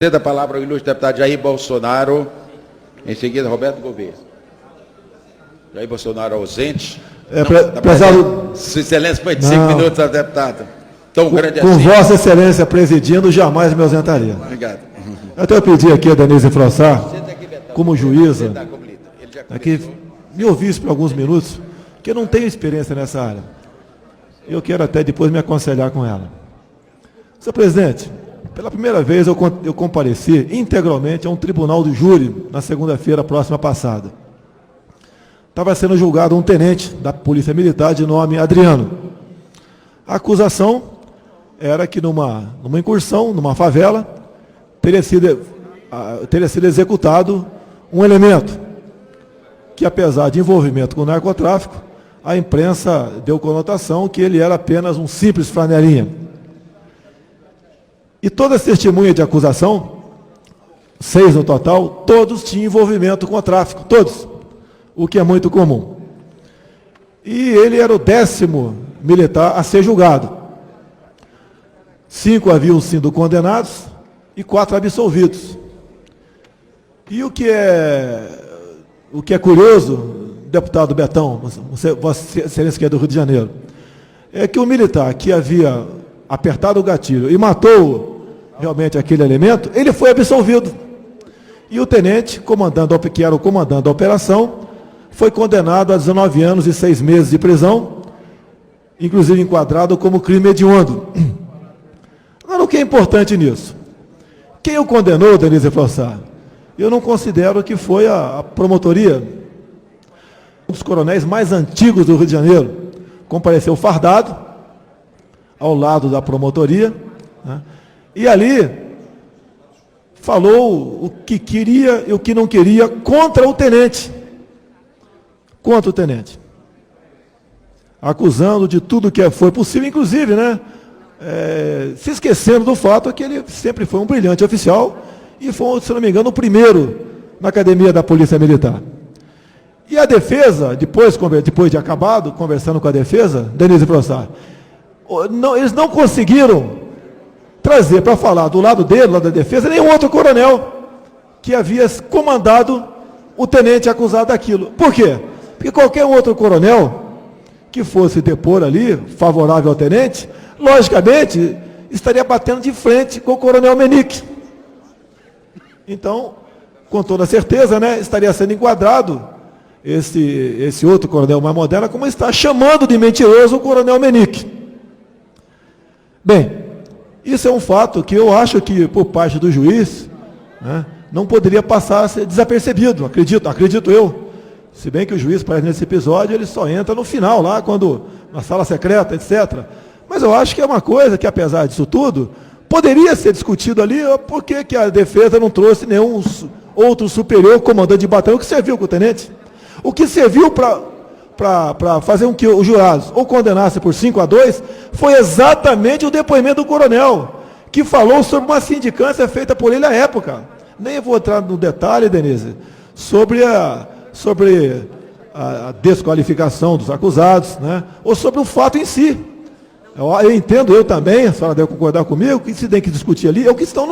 Cedo a palavra ao ilustre deputado Jair Bolsonaro, em seguida Roberto Gouveia. Jair Bolsonaro ausente. Prezado... Sua Excelência, foi de 5 minutos ao deputado. Tão grande com assim. Vossa Excelência presidindo, jamais me ausentaria. Obrigado. Eu até pedi aqui a Denise Frossar, como juíza, que me ouvisse por alguns minutos, que eu não tenho experiência nessa área. Eu quero até depois me aconselhar com ela. Senhor presidente, pela primeira vez eu compareci integralmente a um tribunal do júri na segunda-feira próxima passada. Estava sendo julgado um tenente da Polícia Militar de nome Adriano. A acusação era que numa incursão, numa favela, teria sido executado um elemento que, apesar de envolvimento com o narcotráfico, a imprensa deu conotação que ele era apenas um simples flanelinha. E todas as testemunhas de acusação, 6 no total, todos tinham envolvimento com o tráfico, todos, o que é muito comum. E ele era o 10º militar a ser julgado. 5 haviam sido condenados e 4 absolvidos. E o que é curioso, deputado Betão, Vossa Excelência que é do Rio de Janeiro, é que o militar que havia apertado o gatilho e matou realmente aquele elemento, ele foi absolvido. E o tenente, que era o comandante da operação, foi condenado a 19 anos e 6 meses de prisão, inclusive enquadrado como crime hediondo. Agora, o que é importante nisso? Quem o condenou, Denise Frossar? Eu não considero que foi a promotoria, um dos coronéis mais antigos do Rio de Janeiro, compareceu fardado, ao lado da promotoria, né? E ali falou o que queria e o que não queria contra o tenente. Contra o tenente. Acusando de tudo que foi possível, inclusive, né? Se esquecendo do fato que ele sempre foi um brilhante oficial e foi, se não me engano, o primeiro na academia da Polícia Militar. E a defesa, depois de acabado, conversando com a defesa, Denise Frossar, eles não conseguiram trazer para falar do lado dele, do lado da defesa, nenhum outro coronel que havia comandado o tenente acusado daquilo. Por quê? Porque qualquer outro coronel que fosse depor ali, favorável ao tenente, logicamente, estaria batendo de frente com o coronel Menique. Então, com toda certeza, né, estaria sendo enquadrado esse outro coronel mais moderno, como está chamando de mentiroso o coronel Menique. Bem, isso é um fato que eu acho que, por parte do juiz, né, não poderia passar a ser desapercebido, acredito eu. Se bem que o juiz, parece nesse episódio, ele só entra no final, lá, na sala secreta, etc. Mas eu acho que é uma coisa que, apesar disso tudo, poderia ser discutido ali, por que a defesa não trouxe nenhum outro superior comandante de batalhão que serviu com o tenente. O que serviu para fazer com que os jurados ou condenassem por 5-2 foi exatamente o depoimento do coronel, que falou sobre uma sindicância feita por ele à época. Nem vou entrar no detalhe, Denise, sobre a desqualificação dos acusados, né, ou sobre o fato em si. Eu entendo, eu também, a senhora deve concordar comigo, que se tem que discutir ali é o que está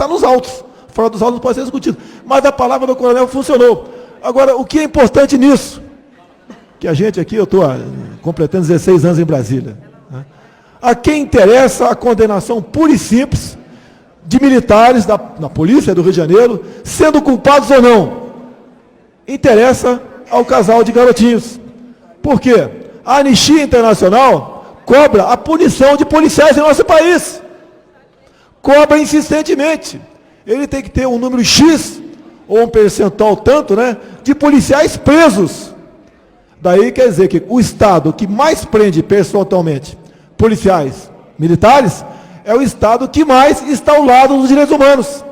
nos autos. Fora dos autos não pode ser discutido. Mas a palavra do coronel funcionou. Agora, o que é importante nisso? Que a gente aqui, eu estou completando 16 anos em Brasília, né? A quem interessa a condenação pura e simples de militares da Polícia do Rio de Janeiro, sendo culpados ou não, interessa ao casal de garotinhos. Por quê? A Anistia Internacional cobra a punição de policiais em nosso país. Cobra insistentemente. Ele tem que ter um número X, ou um percentual tanto, né, de policiais presos. Daí quer dizer que o Estado que mais prende percentualmente policiais militares é o Estado que mais está ao lado dos direitos humanos.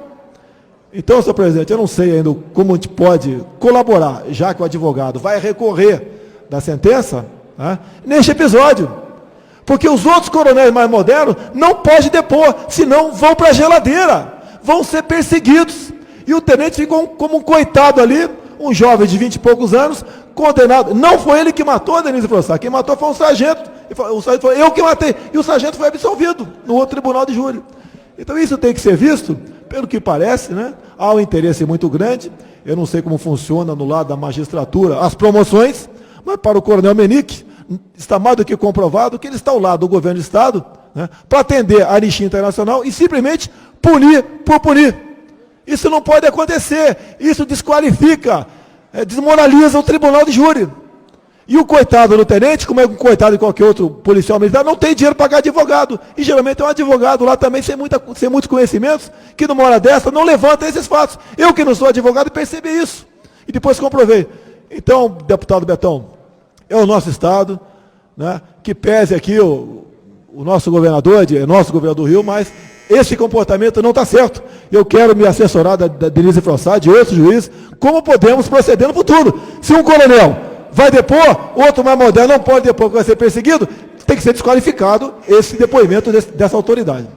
Então, senhor presidente, eu não sei ainda como a gente pode colaborar, já que o advogado vai recorrer da sentença, né, neste episódio. Porque os outros coronéis mais modernos não podem depor, senão vão para a geladeira, vão ser perseguidos. E o tenente ficou como um coitado ali, um jovem de 20 e poucos anos, condenado. Não foi ele que matou, Denise Frossar, quem matou foi um sargento. O sargento falou, eu que matei. E o sargento foi absolvido no outro tribunal de júri. Então isso tem que ser visto pelo que parece, né, há um interesse muito grande. Eu não sei como funciona no lado da magistratura as promoções, mas para o coronel Menique, está mais do que comprovado que ele está ao lado do governo do Estado, né, para atender a anistia internacional e simplesmente punir por punir. Isso não pode acontecer, isso desqualifica, desmoraliza o tribunal de júri. E o coitado do tenente, como é um coitado de qualquer outro policial militar, não tem dinheiro para pagar advogado. E geralmente é um advogado lá também sem muitos conhecimentos, que numa hora dessa não levanta esses fatos. Eu que não sou advogado percebi isso. E depois comprovei. Então, deputado Betão, é o nosso Estado, né, que pese aqui o nosso governador, nosso governador do Rio, mas esse comportamento não está certo. Eu quero me assessorar da Denise Frossard, de outros juízes, como podemos proceder no futuro. Se um coronel vai depor, outro mais moderno não pode depor porque vai ser perseguido, tem que ser desqualificado esse depoimento dessa autoridade.